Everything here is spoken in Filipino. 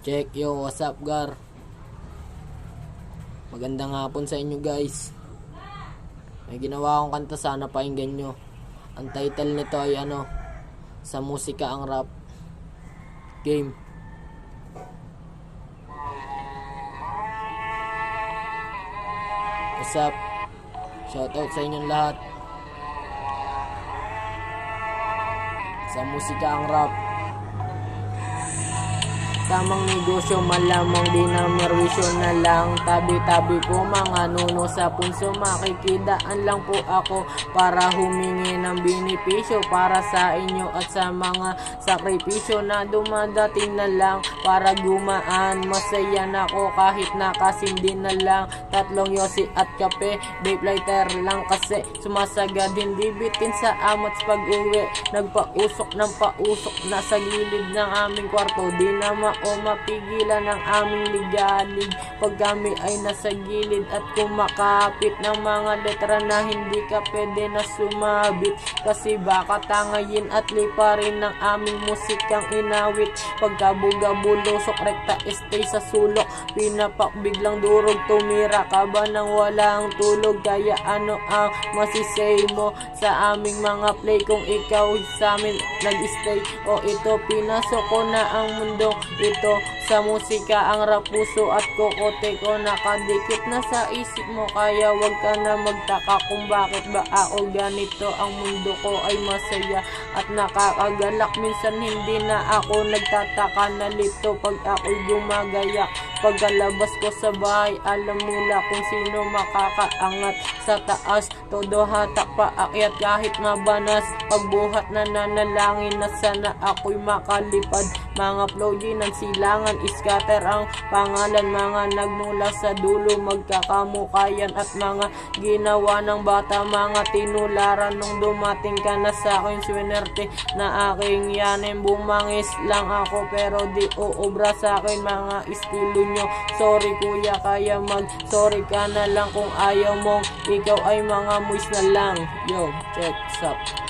Check, yo, what's up, Gar? Magandang hapon sa inyo, guys. May ginawa akong kanta, sana pakinggan nyo. Ang title nito ay Sa Musika ang Rap. Game. What's up? Shoutout sa inyong lahat. Sa musika ang rap. Tamang negosyo, malamang di na merwisyo na lang. Tabi-tabi po mga nuno sa punso, makikidaan lang po ako para humingi ng benepisyo para sa inyo at sa mga sakripisyo na dumadating na lang para gumaan. Masaya na ako kahit nakasindi na lang. 3 yosi at kape, vape lighter lang kasi sumasagad, hindi bitin sa amats pag-uwi. Nagpausok ng pausok na sa gilid ng aming kwarto, di na o mapigilan ang aming ligalig pag kami ay nasa gilid at kumakapit ng mga letra na hindi ka pwede na sumabit, kasi baka tangayin at liparin ng aming musikang inawit. Pagkabuga-bulusok, rekta stay sa sulok, pinapak biglang durog, tumira ka ba nang walang tulog? Kaya ano ang masisay mo sa aming mga play kung ikaw sa amin nag-stay? O ito, pinasok ko na ang mundo ito sa musika ang rap, puso at kokote ko nakadikit na sa isip mo, kaya wag ka na magtaka kung bakit ba ako ganito. Ang mundo ko ay masaya at nakakagalak, minsan hindi na ako nagtataka, nalito pag ako'y gumagayak. Pagkalabas ko sa bahay, alam nila kung sino makakaangat sa taas, todo hatak paakyat kahit mabanas. Pagbuhat na nanalangin na sana ako'y makalipad. Mga flow ng silangan, scatter ang pangalan, mga nagmula sa dulo, magkakamukayan at mga ginawa ng bata, mga tinularan nung dumating ka na sa akin. Swinerte na aking yanin, bumangis lang ako pero di uobra sa akin mga estilo nyo. Sorry kuya, kaya sorry ka na lang kung ayaw mong ikaw ay mga moist na lang. Yo, check, sup.